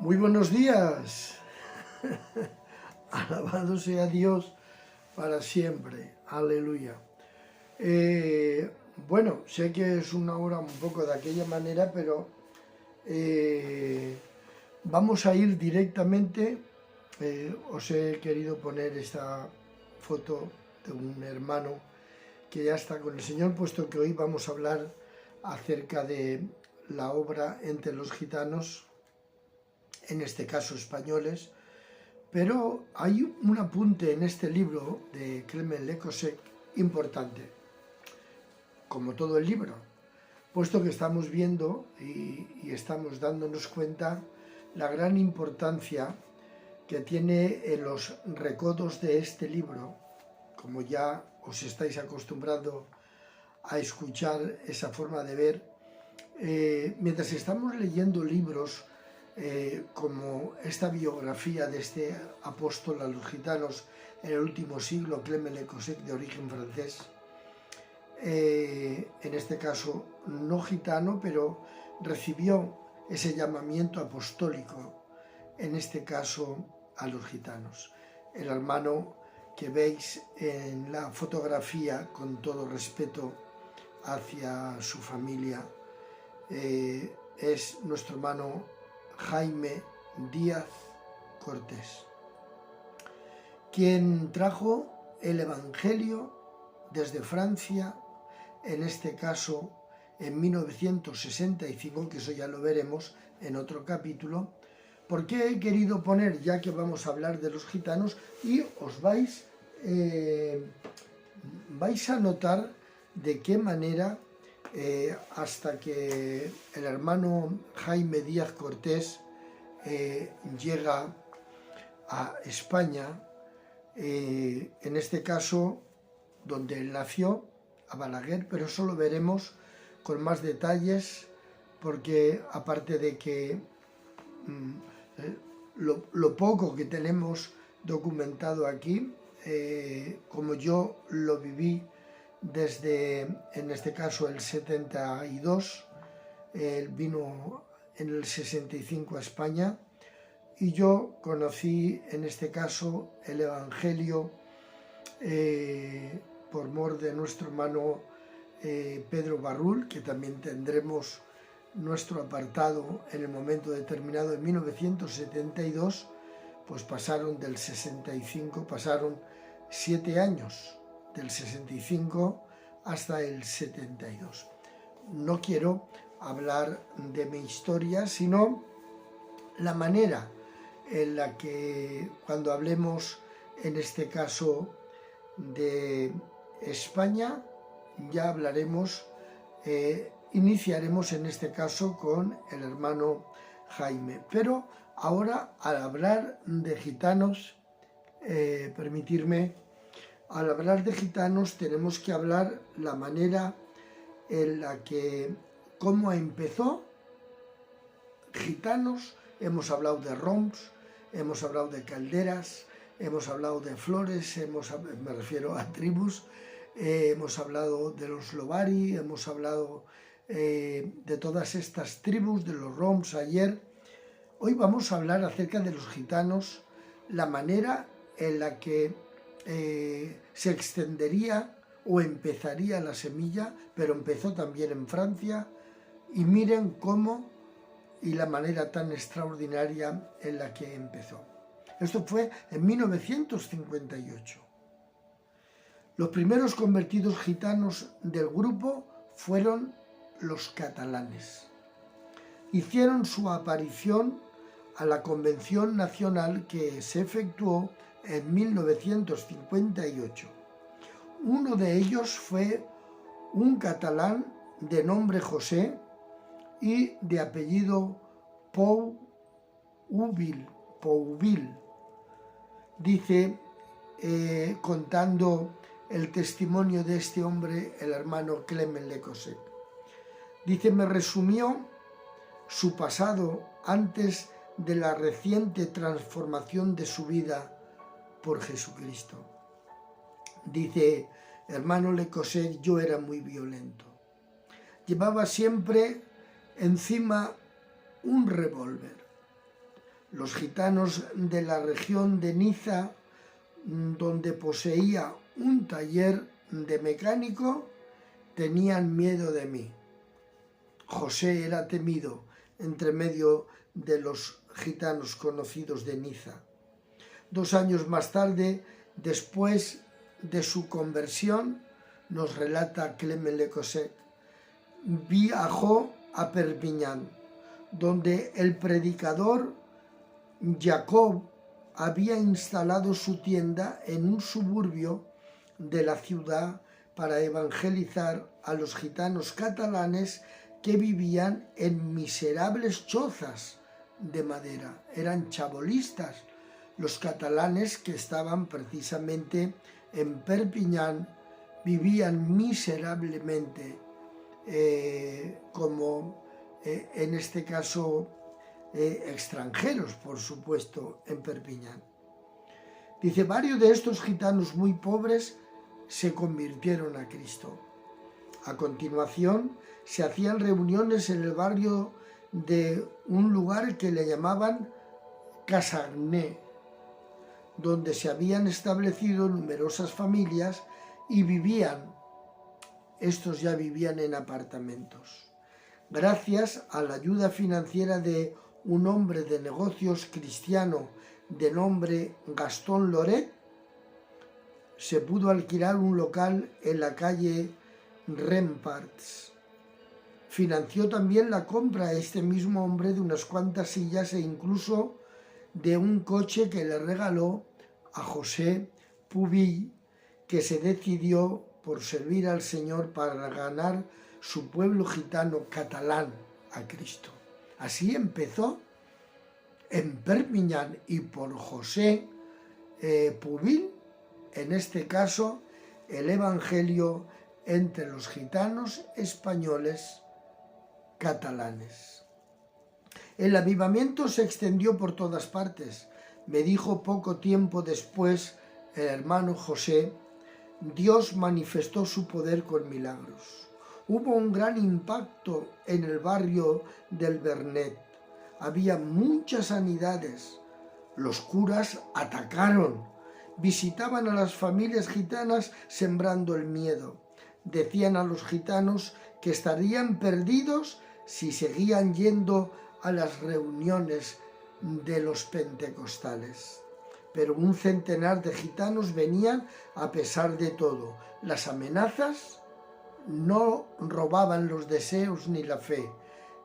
Muy buenos días. Alabado sea Dios para siempre. Aleluya. Bueno, sé que es una hora un poco de aquella manera, pero vamos a ir directamente. Os he querido poner esta foto de un hermano que ya está con el Señor, puesto que hoy vamos a hablar acerca de la obra entre los gitanos, en este caso españoles, pero hay un apunte en este libro de Clement Le Cosec importante, como todo el libro, puesto que estamos viendo y estamos dándonos cuenta la gran importancia que tiene en los recodos de este libro, como ya os estáis acostumbrando a escuchar esa forma de ver. Mientras estamos leyendo libros como esta biografía de este apóstol a los gitanos en el último siglo, Clement Le Cosec, de origen francés, en este caso no gitano, pero recibió ese llamamiento apostólico, en este caso a los gitanos. El hermano que veis en la fotografía, con todo respeto hacia su familia, es nuestro hermano Jaime Díaz Cortés, quien trajo el Evangelio desde Francia, en este caso en 1965, que eso ya lo veremos en otro capítulo. ¿Por qué he querido poner, ya que vamos a hablar de los gitanos, y os vais a notar de qué manera hasta que el hermano Jaime Díaz Cortés llega a España, en este caso donde él nació, a Balaguer, pero eso lo veremos con más detalles, porque aparte de que lo poco que tenemos documentado aquí, como yo lo viví desde, en este caso, el 72, él vino en el 65 a España, y yo conocí, en este caso, el Evangelio por mor de nuestro hermano Pedro Barrul, que también tendremos nuestro apartado en el momento determinado. En 1972, pues pasaron del 65, pasaron 7 años, del 65 hasta el 72. No quiero hablar de mi historia, sino la manera en la que, cuando hablemos en este caso de España, ya hablaremos, iniciaremos en este caso con el hermano Jaime. Pero ahora, al hablar de gitanos, permitirme, al hablar de gitanos tenemos que hablar la manera en la que, cómo empezó gitanos. Hemos hablado de roms, hemos hablado de calderas, hemos hablado de flores, me refiero a tribus, hemos hablado de los Lovari, hemos hablado de todas estas tribus, de los roms ayer. Hoy vamos a hablar acerca de los gitanos, la manera en la que se extendería o empezaría la semilla, pero empezó también en Francia, y miren cómo y la manera tan extraordinaria en la que empezó. Esto fue en 1958. Los primeros convertidos gitanos del grupo fueron los catalanes. Hicieron su aparición a la Convención Nacional que se efectuó en 1958. Uno de ellos fue un catalán de nombre José y de apellido Pouville. Dice, contando el testimonio de este hombre, el hermano Clement Le Cosec. Dice, me resumió su pasado antes de la reciente transformación de su vida por Jesucristo. Dice, hermano Le Cosec, yo era muy violento. Llevaba siempre encima un revólver. Los gitanos de la región de Niza, donde poseía un taller de mecánico, tenían miedo de mí. José era temido entre medio de los gitanos conocidos de Niza. 2 años más tarde, después de su conversión, nos relata Clement Le Cosset, viajó a Perpiñán, donde el predicador Jacob había instalado su tienda en un suburbio de la ciudad para evangelizar a los gitanos catalanes que vivían en miserables chozas de madera. Eran chabolistas los catalanes que estaban precisamente en Perpiñán, vivían miserablemente, en este caso extranjeros, por supuesto, en Perpiñán. Dice, varios de estos gitanos muy pobres se convirtieron a Cristo. A continuación, se hacían reuniones en el barrio de un lugar que le llamaban Casagné, donde se habían establecido numerosas familias y estos ya vivían en apartamentos. Gracias a la ayuda financiera de un hombre de negocios cristiano de nombre Gastón Loret, se pudo alquilar un local en la calle Remparts. Financió también la compra a este mismo hombre de unas cuantas sillas e incluso de un coche que le regaló a José Pubill, que se decidió por servir al Señor para ganar su pueblo gitano catalán a Cristo. Así empezó en Perpiñán y por José Pubill, en este caso, el evangelio entre los gitanos españoles catalanes. El avivamiento se extendió por todas partes. Me dijo poco tiempo después el hermano José, Dios manifestó su poder con milagros. Hubo un gran impacto en el barrio del Vernet. Había muchas sanidades. Los curas atacaron, visitaban a las familias gitanas sembrando el miedo. Decían a los gitanos que estarían perdidos si seguían yendo a las reuniones de los pentecostales. Pero un centenar de gitanos venían a pesar de todo. Las amenazas no robaban los deseos ni la fe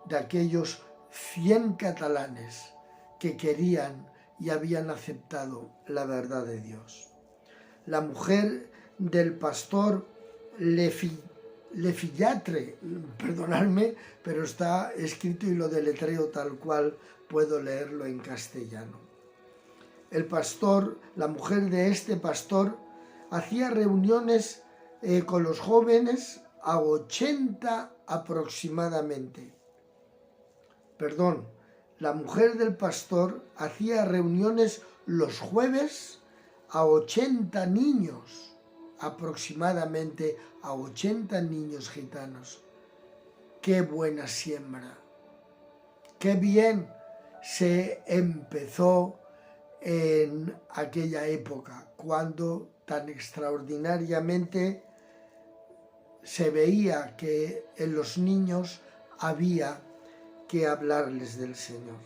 de aquellos 100 catalanes que querían y habían aceptado la verdad de Dios. La mujer del pastor Lefillatre, perdonadme, pero está escrito y lo deletreo tal cual puedo leerlo en castellano. El pastor, la mujer de este pastor, hacía reuniones con los jóvenes a 80 aproximadamente. La mujer del pastor hacía reuniones los jueves a 80 niños, aproximadamente a 80 niños gitanos. ¡Qué buena siembra! ¡Qué bien se empezó en aquella época, cuando tan extraordinariamente se veía que en los niños había que hablarles del Señor!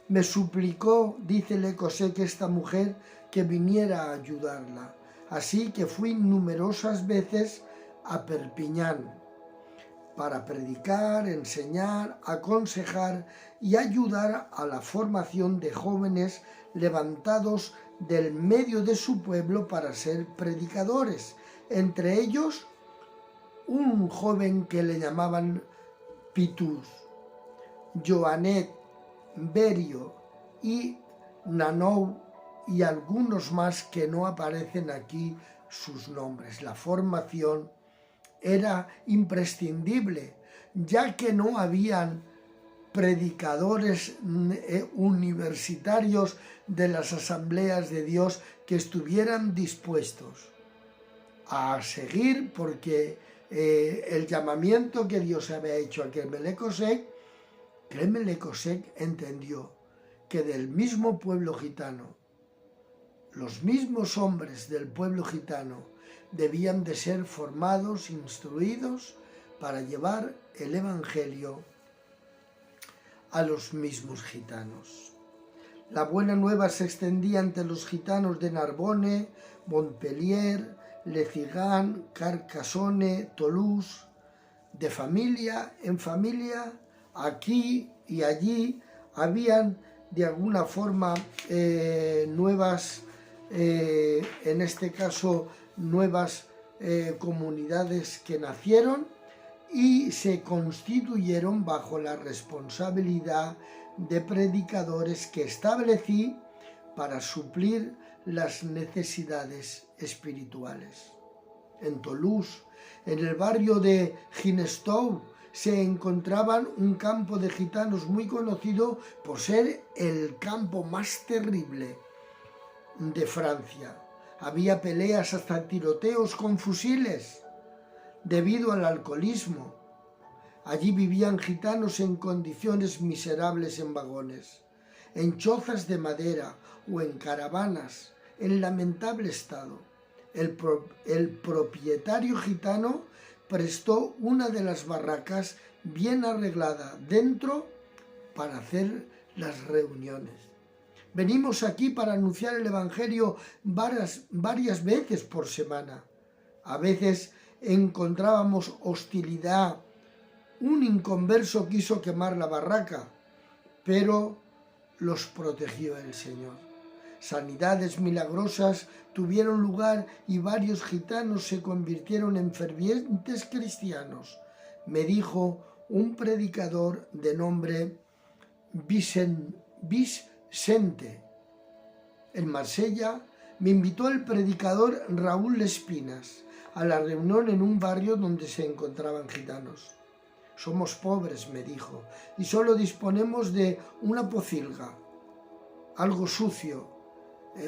Me suplicó, dice Le Cosset, que esta mujer que viniera a ayudarla. Así que fui numerosas veces a Perpiñán para predicar, enseñar, aconsejar y ayudar a la formación de jóvenes levantados del medio de su pueblo para ser predicadores. Entre ellos, un joven que le llamaban Pitús, Joanet, Berio y Nanou y algunos más que no aparecen aquí sus nombres. La formación era imprescindible, ya que no habían predicadores universitarios de las asambleas de Dios que estuvieran dispuestos a seguir, porque el llamamiento que Dios había hecho a Clement Le Cosset entendió que del mismo pueblo gitano, los mismos hombres del pueblo gitano debían de ser formados, instruidos para llevar el Evangelio a los mismos gitanos. La buena nueva se extendía ante los gitanos de Narbonne, Montpellier, Lecigan, Carcassonne, Toulouse. De familia en familia, aquí y allí, habían de alguna forma nuevas, en este caso, nuevas comunidades que nacieron y se constituyeron bajo la responsabilidad de predicadores que establecí para suplir las necesidades espirituales. En Toulouse, en el barrio de Ginestou, se encontraban un campo de gitanos muy conocido por ser el campo más terrible de Francia. Había peleas hasta tiroteos con fusiles debido al alcoholismo. Allí vivían gitanos en condiciones miserables en vagones, en chozas de madera o en caravanas, en lamentable estado. El propietario gitano prestó una de las barracas bien arreglada dentro para hacer las reuniones. Venimos aquí para anunciar el Evangelio varias veces por semana. A veces encontrábamos hostilidad. Un inconverso quiso quemar la barraca, pero los protegió el Señor. Sanidades milagrosas tuvieron lugar y varios gitanos se convirtieron en fervientes cristianos. Me dijo un predicador de nombre Vicente. En Marsella me invitó el predicador Raúl Espinas a la reunión en un barrio donde se encontraban gitanos. Somos pobres, me dijo, y solo disponemos de una pocilga, algo sucio,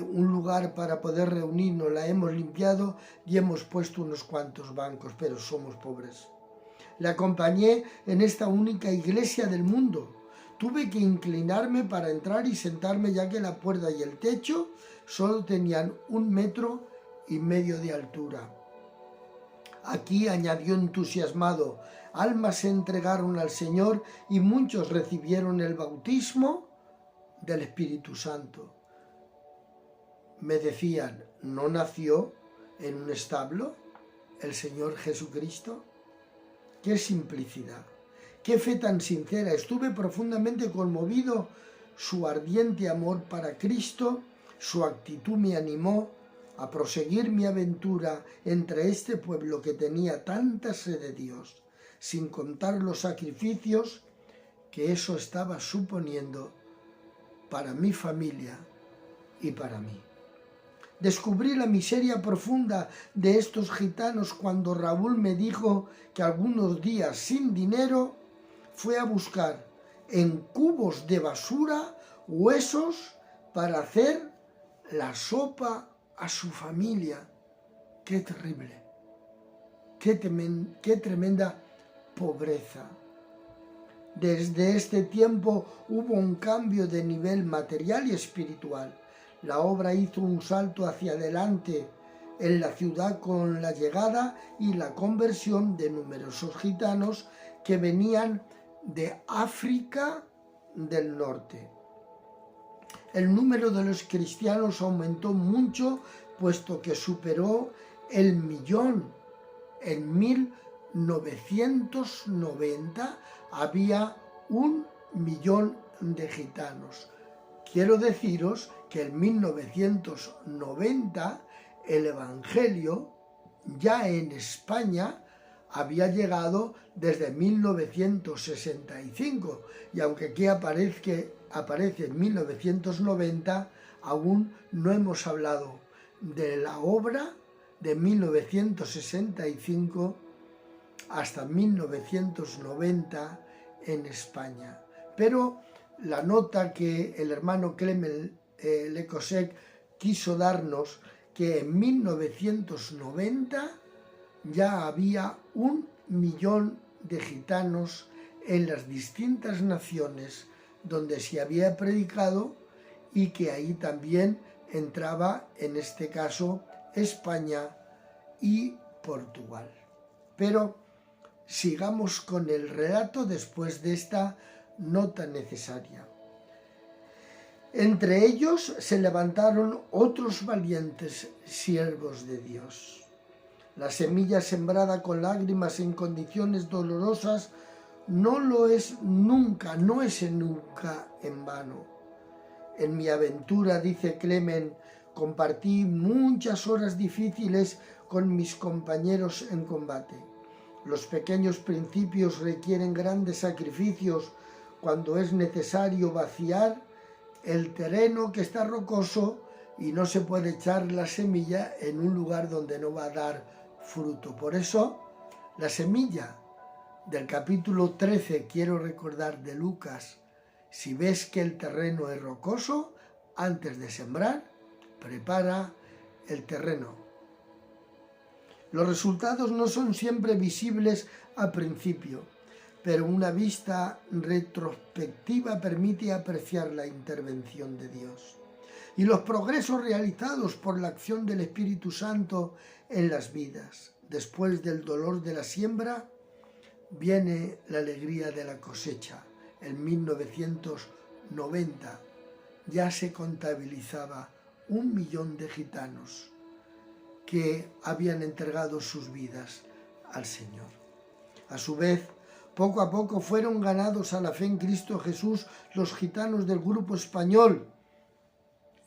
un lugar para poder reunirnos. La hemos limpiado y hemos puesto unos cuantos bancos, pero somos pobres. Le acompañé en esta única iglesia del mundo. Tuve que inclinarme para entrar y sentarme, ya que la puerta y el techo solo tenían 1,5 metros de altura. Aquí, añadió entusiasmado, almas se entregaron al Señor y muchos recibieron el bautismo del Espíritu Santo. Me decían, ¿no nació en un establo el Señor Jesucristo? ¡Qué simplicidad! ¡Qué fe tan sincera! Estuve profundamente conmovido. Su ardiente amor para Cristo, su actitud me animó a proseguir mi aventura entre este pueblo que tenía tanta sed de Dios, sin contar los sacrificios que eso estaba suponiendo para mi familia y para mí. Descubrí la miseria profunda de estos gitanos cuando Raúl me dijo que algunos días sin dinero fue a buscar en cubos de basura huesos para hacer la sopa a su familia. ¡Qué terrible! ¡Qué tremenda pobreza! Desde este tiempo hubo un cambio de nivel material y espiritual. La obra hizo un salto hacia adelante en la ciudad con la llegada y la conversión de numerosos gitanos que venían de África del Norte. El número de los cristianos aumentó mucho, puesto que superó el 1.000.000. En 1990 había 1.000.000 de gitanos. Quiero deciros que en 1990 el Evangelio ya en España había llegado desde 1965, y aunque aquí aparece en 1990, aún no hemos hablado de la obra de 1965 hasta 1990 en España. Pero la nota que el hermano Clement Lecosec quiso darnos, que en 1990 ya había 1.000.000 de gitanos en las distintas naciones donde se había predicado y que ahí también entraba, en este caso, España y Portugal. Pero sigamos con el relato después de esta nota necesaria. Entre ellos se levantaron otros valientes siervos de Dios. La semilla sembrada con lágrimas en condiciones dolorosas no es nunca en vano. En mi aventura, dice Clement, compartí muchas horas difíciles con mis compañeros en combate. Los pequeños principios requieren grandes sacrificios cuando es necesario vaciar el terreno que está rocoso y no se puede echar la semilla en un lugar donde no va a dar fruto. Por eso, la semilla del capítulo 13, quiero recordar, de Lucas: si ves que el terreno es rocoso, antes de sembrar, prepara el terreno. Los resultados no son siempre visibles al principio, pero una vista retrospectiva permite apreciar la intervención de Dios y los progresos realizados por la acción del Espíritu Santo en las vidas. Después del dolor de la siembra, viene la alegría de la cosecha. En 1990 ya se contabilizaba 1 millón de gitanos que habían entregado sus vidas al Señor. A su vez, poco a poco fueron ganados a la fe en Cristo Jesús los gitanos del grupo español.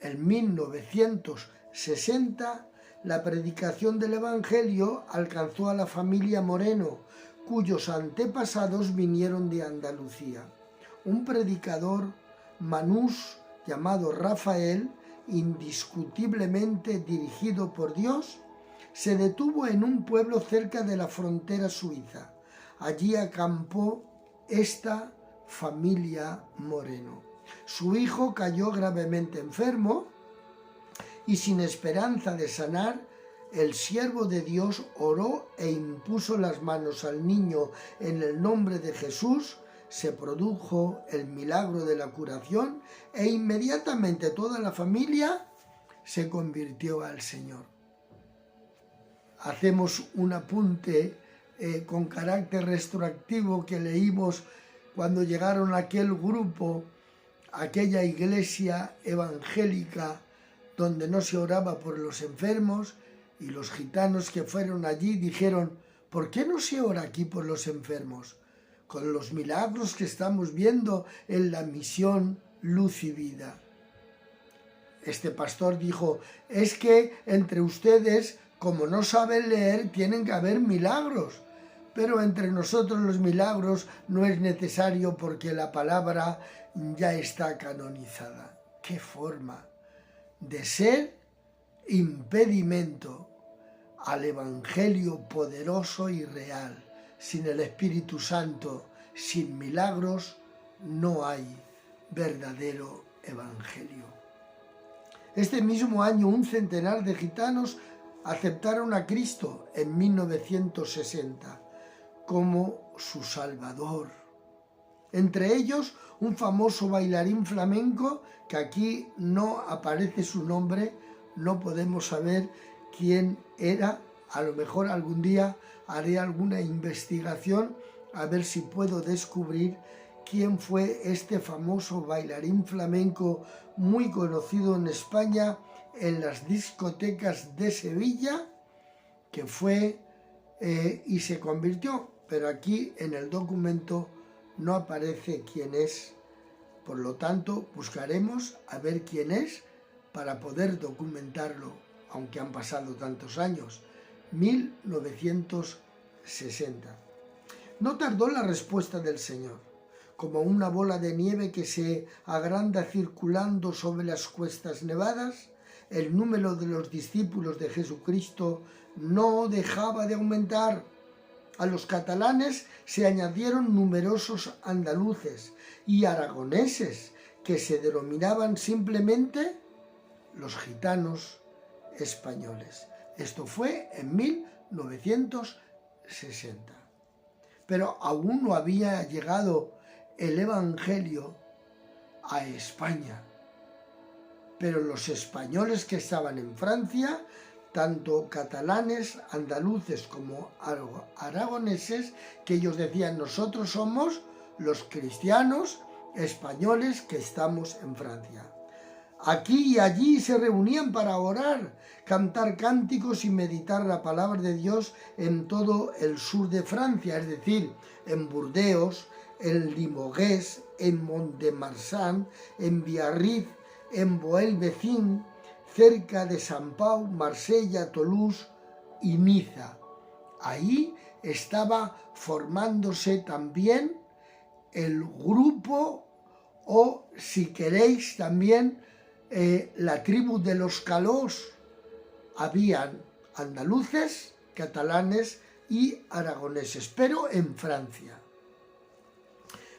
En 1960, la predicación del Evangelio alcanzó a la familia Moreno, cuyos antepasados vinieron de Andalucía. Un predicador manús llamado Rafael, indiscutiblemente dirigido por Dios, se detuvo en un pueblo cerca de la frontera suiza. Allí acampó esta familia Moreno. Su hijo cayó gravemente enfermo y sin esperanza de sanar, el siervo de Dios oró e impuso las manos al niño en el nombre de Jesús. Se produjo el milagro de la curación e inmediatamente toda la familia se convirtió al Señor. Hacemos un apunte con carácter retroactivo que leímos cuando llegaron a aquel grupo, aquella iglesia evangélica donde no se oraba por los enfermos, y los gitanos que fueron allí dijeron: ¿por qué no se ora aquí por los enfermos? Con los milagros que estamos viendo en la misión Luz y Vida. Este pastor dijo: es que entre ustedes, como no saben leer, tienen que haber milagros, pero entre nosotros los milagros no es necesario porque la palabra ya está canonizada. ¡Qué forma de ser impedimento al Evangelio poderoso y real! Sin el Espíritu Santo, sin milagros, no hay verdadero Evangelio. Este mismo año, un centenar de gitanos aceptaron a Cristo en 1960 como su Salvador. Entre ellos, un famoso bailarín flamenco, que aquí no aparece su nombre, no podemos saber quién era. A lo mejor algún día haré alguna investigación a ver si puedo descubrir quién fue este famoso bailarín flamenco muy conocido en España en las discotecas de Sevilla, que fue y se convirtió, pero aquí en el documento no aparece quién es. Por lo tanto, buscaremos a ver quién es para poder documentarlo, aunque han pasado tantos años. 1960. No tardó la respuesta del Señor. Como una bola de nieve que se agranda circulando sobre las cuestas nevadas, el número de los discípulos de Jesucristo no dejaba de aumentar. A los catalanes se añadieron numerosos andaluces y aragoneses que se denominaban simplemente los gitanos españoles. Esto fue en 1960. Pero aún no había llegado el Evangelio a España. Pero los españoles que estaban en Francia, tanto catalanes, andaluces como aragoneses, que ellos decían: nosotros somos los cristianos españoles que estamos en Francia. Aquí y allí se reunían para orar, cantar cánticos y meditar la palabra de Dios en todo el sur de Francia, es decir, en Burdeos, en Limoges, en Mont-de-Marsan, en Biarritz, en Beauvais-Vezin, cerca de Sant Pau, Marsella, Toulouse y Niza. Ahí estaba formándose también el grupo, o si queréis también la tribu de los calós. Habían andaluces, catalanes y aragoneses, pero en Francia.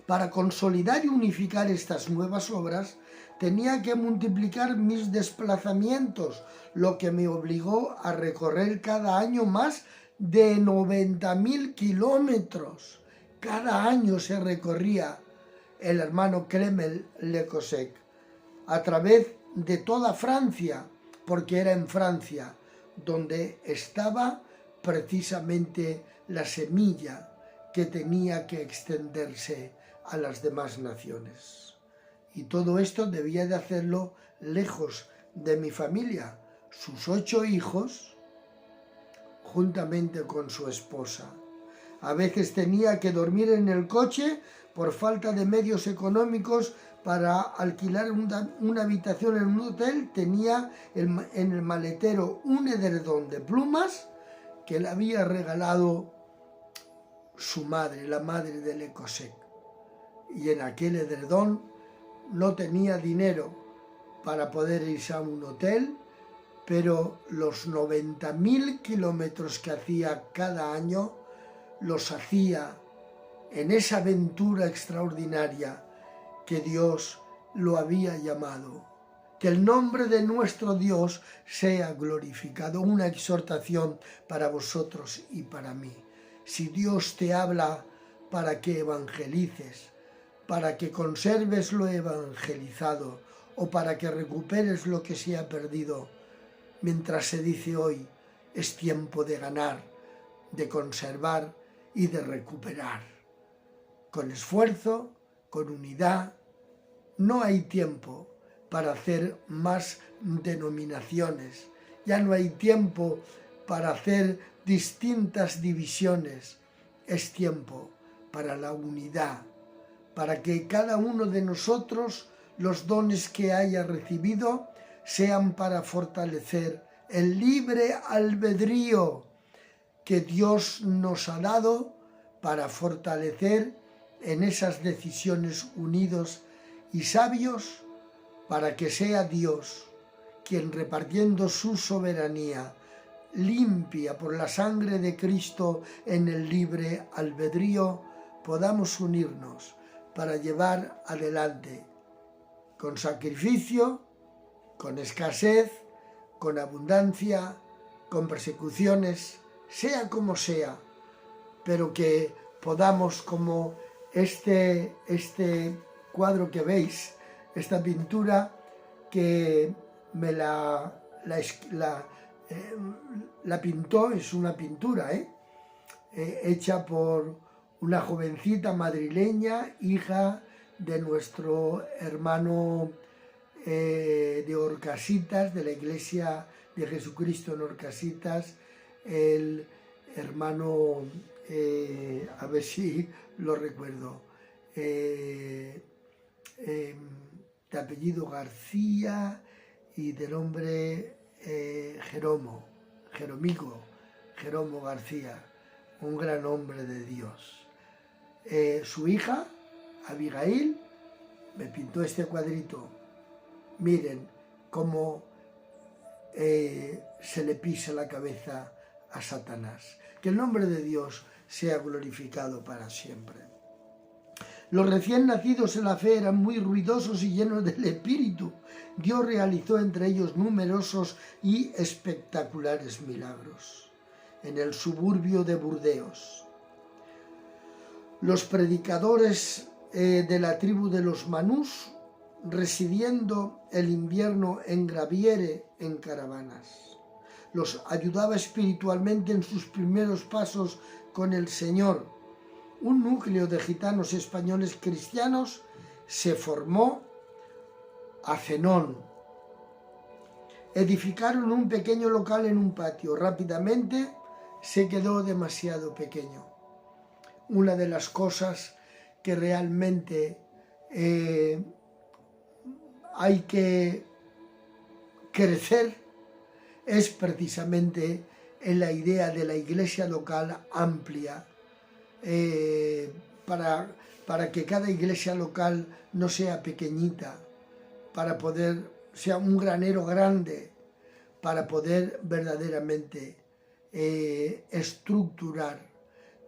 Para consolidar y unificar estas nuevas obras, tenía que multiplicar mis desplazamientos, lo que me obligó a recorrer cada año más de 90.000 kilómetros. Cada año se recorría el hermano Clement Lecossec a través de toda Francia, porque era en Francia donde estaba precisamente la semilla que tenía que extenderse a las demás naciones. Y todo esto debía de hacerlo lejos de mi familia, sus 8 hijos, juntamente con su esposa. A veces tenía que dormir en el coche por falta de medios económicos para alquilar una habitación en un hotel. Tenía en el maletero un edredón de plumas que le había regalado su madre, la madre de Lecossec. Y en aquel edredón no tenía dinero para poder irse a un hotel, pero los 90.000 kilómetros que hacía cada año los hacía en esa aventura extraordinaria que Dios lo había llamado. Que el nombre de nuestro Dios sea glorificado. Una exhortación para vosotros y para mí. Si Dios te habla para que evangelices, para que conserves lo evangelizado o para que recuperes lo que se ha perdido, mientras se dice hoy, es tiempo de ganar, de conservar y de recuperar. Con esfuerzo, con unidad. No hay tiempo para hacer más denominaciones. Ya no hay tiempo para hacer distintas divisiones. Es tiempo para la unidad, para que cada uno de nosotros los dones que haya recibido sean para fortalecer el libre albedrío que Dios nos ha dado para fortalecer en esas decisiones unidos y sabios, para que sea Dios quien, repartiendo su soberanía limpia por la sangre de Cristo en el libre albedrío, podamos unirnos para llevar adelante con sacrificio, con escasez, con abundancia, con persecuciones, sea como sea, pero que podamos, como este cuadro que veis, esta pintura que me la pintó, es una pintura hecha por una jovencita madrileña, hija de nuestro hermano de Orcasitas, de la Iglesia de Jesucristo en Orcasitas, el hermano, a ver si lo recuerdo, de apellido García y de nombre Jeromo García, un gran hombre de Dios. Su hija, Abigail, me pintó este cuadrito. Miren cómo se le pisa la cabeza a Satanás. Que el nombre de Dios sea glorificado para siempre. Los recién nacidos en la fe eran muy ruidosos y llenos del Espíritu. Dios realizó entre ellos numerosos y espectaculares milagros. En el suburbio de Burdeos, los predicadores de la tribu de los Manús residiendo el invierno en Graviere en caravanas. Los ayudaba espiritualmente en sus primeros pasos con el Señor. Un núcleo de gitanos españoles cristianos se formó a Zenón. Edificaron un pequeño local en un patio. Rápidamente se quedó demasiado pequeño. Una de las cosas que realmente hay que crecer es precisamente en la idea de la iglesia local amplia, para que cada iglesia local no sea pequeñita, para poder sea un granero grande, para poder verdaderamente estructurar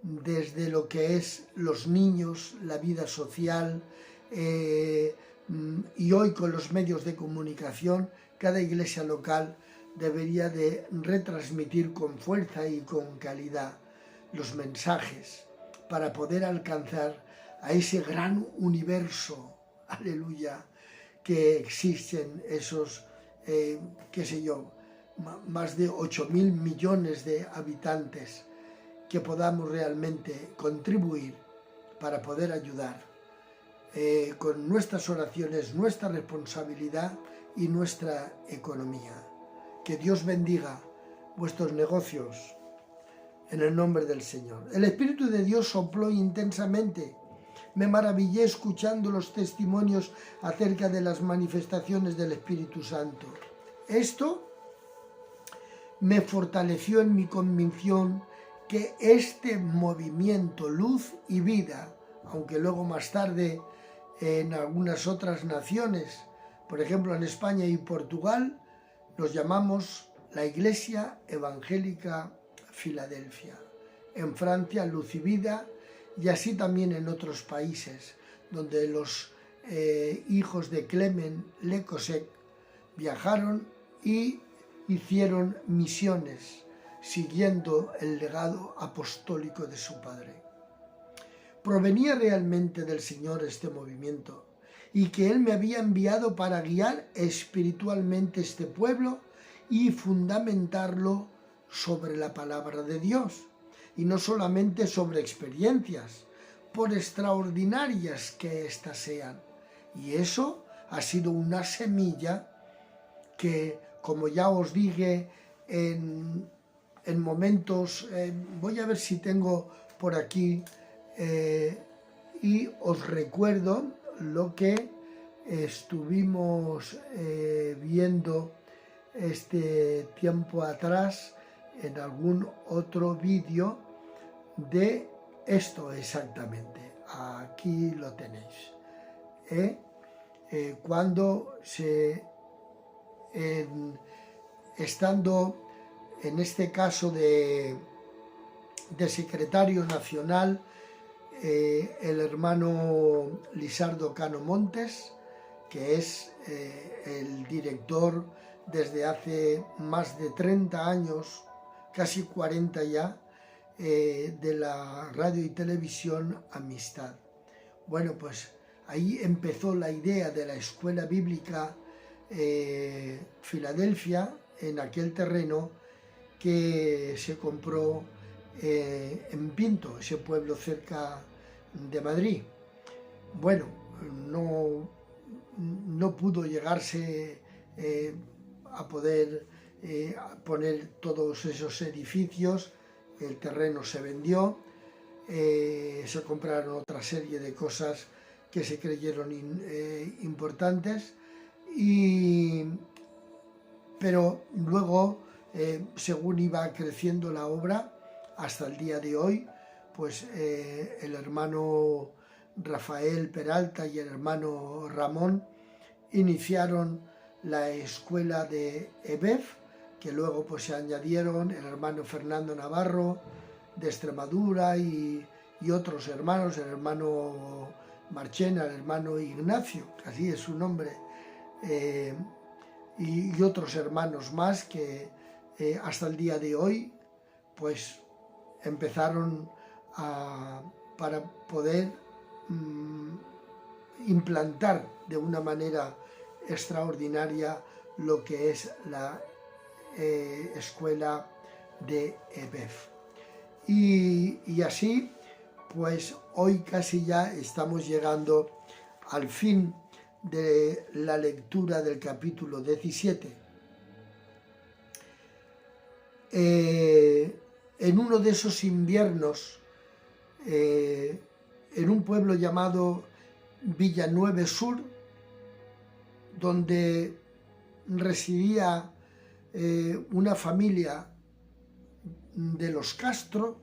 desde lo que es los niños, la vida social, y hoy con los medios de comunicación, cada iglesia local debería de retransmitir con fuerza y con calidad los mensajes para poder alcanzar a ese gran universo, aleluya, que existen esos, qué sé yo, más de 8.000 millones de habitantes, que podamos realmente contribuir para poder ayudar con nuestras oraciones, nuestra responsabilidad y nuestra economía. Que Dios bendiga vuestros negocios en el nombre del Señor. El Espíritu de Dios sopló intensamente. Me maravillé escuchando los testimonios acerca de las manifestaciones del Espíritu Santo. Esto me fortaleció en mi convicción que este movimiento Luz y Vida, aunque luego más tarde en algunas otras naciones, por ejemplo en España y Portugal, nos llamamos la Iglesia Evangélica Filadelfia. En Francia, Luz y Vida, y así también en otros países, donde los hijos de Clement Lecossec viajaron y hicieron misiones, siguiendo el legado apostólico de su padre. Provenía realmente del Señor este movimiento, y que Él me había enviado para guiar espiritualmente este pueblo y fundamentarlo sobre la palabra de Dios, y no solamente sobre experiencias, por extraordinarias que éstas sean. Y eso ha sido una semilla que, como ya os dije en momentos, voy a ver si tengo por aquí, y os recuerdo lo que estuvimos viendo este tiempo atrás en algún otro vídeo de esto exactamente. Aquí lo tenéis. Cuando estando en este caso de secretario nacional, el hermano Lisardo Cano Montes, que es el director desde hace más de 30 años, casi 40 ya, de la radio y televisión Amistad. Bueno, pues ahí empezó la idea de la escuela bíblica Filadelfia, en aquel terreno que se compró en Pinto, ese pueblo cerca de Madrid. Bueno, no pudo llegarse a poder poner todos esos edificios. El terreno se vendió, se compraron otra serie de cosas que se creyeron importantes, pero luego, según iba creciendo la obra, hasta el día de hoy, pues el hermano Rafael Peralta y el hermano Ramón iniciaron la escuela de EBEF, que luego pues se añadieron el hermano Fernando Navarro de Extremadura y otros hermanos, el hermano Marchena, el hermano Ignacio, que así es su nombre, y otros hermanos más que hasta el día de hoy pues empezaron para poder implantar de una manera extraordinaria lo que es la escuela de EBEF. Y así, pues hoy casi ya estamos llegando al fin de la lectura del capítulo 17. En uno de esos inviernos, en un pueblo llamado Villanueve Sur, donde residía una familia de los Castro,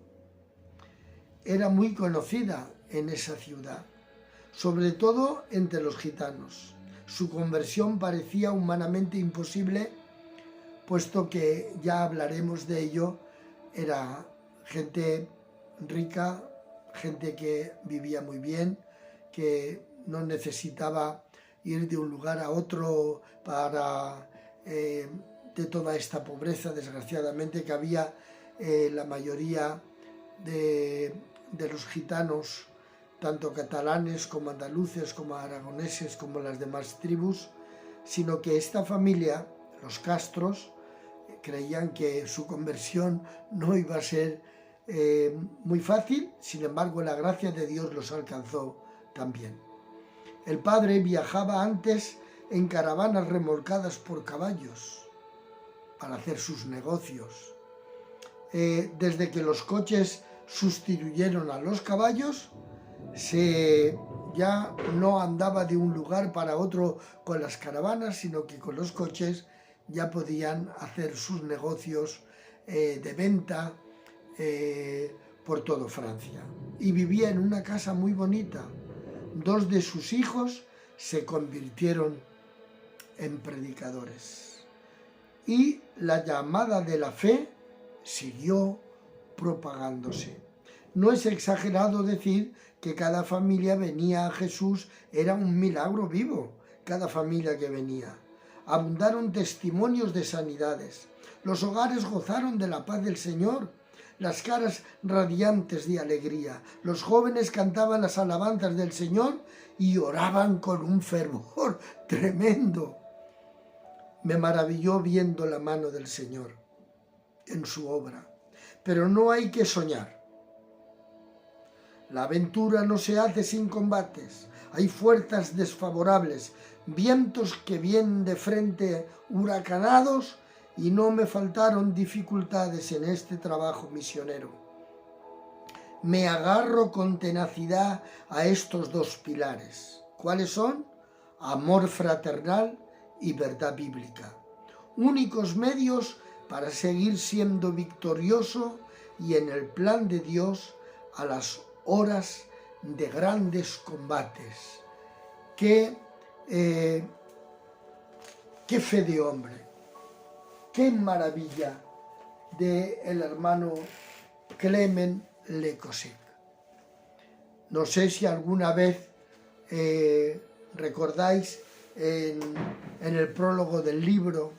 era muy conocida en esa ciudad, sobre todo entre los gitanos. Su conversión parecía humanamente imposible, puesto que, ya hablaremos de ello, era gente rica, gente que vivía muy bien, que no necesitaba ir de un lugar a otro para de toda esta pobreza, desgraciadamente, que había la mayoría de los gitanos, tanto catalanes como andaluces, como aragoneses, como las demás tribus, sino que esta familia, los Castros, creían que su conversión no iba a ser muy fácil. Sin embargo, la gracia de Dios los alcanzó también. El padre viajaba antes en caravanas remolcadas por caballos para hacer sus negocios. Desde que los coches sustituyeron a los caballos, ya no andaba de un lugar para otro con las caravanas, sino que con los coches ya podían hacer sus negocios de venta por toda Francia. Y vivía en una casa muy bonita. 2 de sus hijos se convirtieron en predicadores. Y la llamada de la fe siguió propagándose. No es exagerado decir que cada familia venía a Jesús, era un milagro vivo, cada familia que venía. Abundaron testimonios de sanidades. Los hogares gozaron de la paz del Señor, las caras radiantes de alegría. Los jóvenes cantaban las alabanzas del Señor y oraban con un fervor tremendo. Me maravilló viendo la mano del Señor en su obra. Pero no hay que soñar. La aventura no se hace sin combates. Hay fuerzas desfavorables, vientos que vienen de frente huracanados, y no me faltaron dificultades en este trabajo misionero. Me agarro con tenacidad a estos 2 pilares. ¿Cuáles son? Amor fraternal y verdad bíblica. Únicos medios para seguir siendo victorioso y en el plan de Dios a las horas de grandes combates. Qué fe de hombre, qué maravilla del hermano Clement Lecosec. No sé si alguna vez recordáis en el prólogo del libro,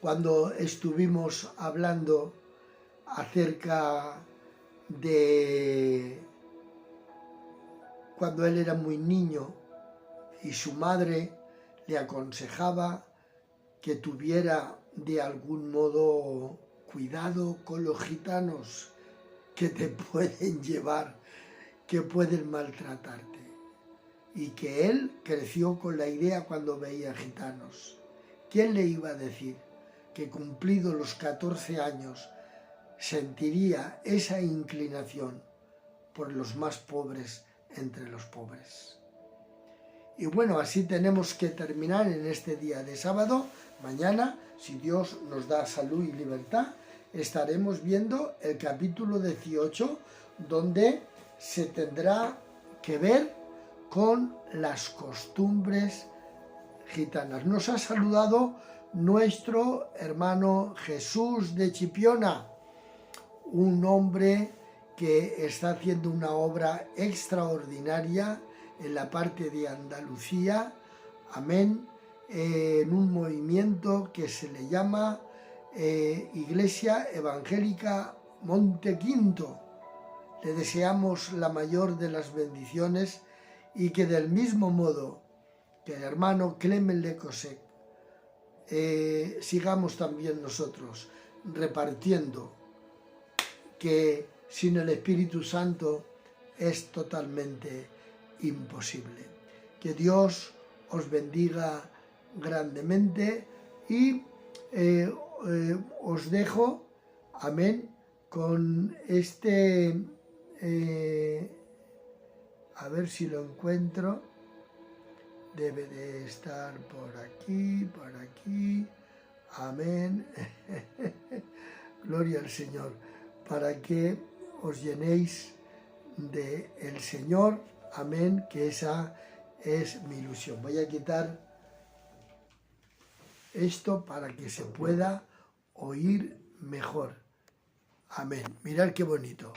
cuando estuvimos hablando acerca de cuando él era muy niño y su madre le aconsejaba que tuviera de algún modo cuidado con los gitanos que te pueden llevar, que pueden maltratarte. Y que él creció con la idea cuando veía gitanos. ¿Quién le iba a decir que cumplidos los 14 años sentiría esa inclinación por los más pobres entre los pobres? Y bueno, así tenemos que terminar en este día de sábado. Mañana, si Dios nos da salud y libertad, estaremos viendo el capítulo 18, donde se tendrá que ver con las costumbres gitanas. Nos ha saludado nuestro hermano Jesús de Chipiona, un hombre que está haciendo una obra extraordinaria en la parte de Andalucía, amén, en un movimiento que se le llama Iglesia Evangélica Monte Quinto. Le deseamos la mayor de las bendiciones y que del mismo modo que el hermano Clement Le Cosset, sigamos también nosotros repartiendo, que sin el Espíritu Santo es totalmente imposible. Que Dios os bendiga grandemente y os dejo, amén, con este, a ver si lo encuentro, debe de estar por aquí, amén, gloria al Señor, para que os llenéis del Señor, amén, que esa es mi ilusión. Voy a quitar esto para que se pueda oír mejor. Amén. Mirad qué bonito.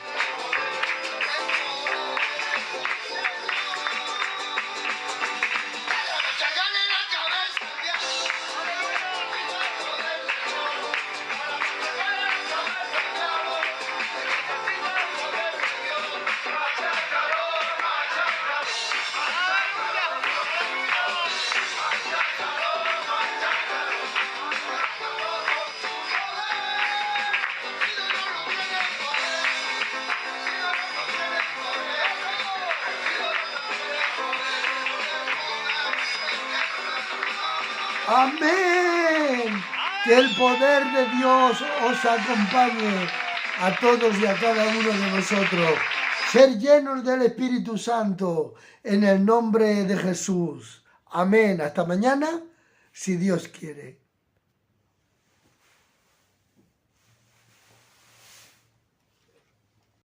Amén. Que el poder de Dios os acompañe a todos y a cada uno de vosotros. Ser llenos del Espíritu Santo en el nombre de Jesús. Amén. Hasta mañana, si Dios quiere.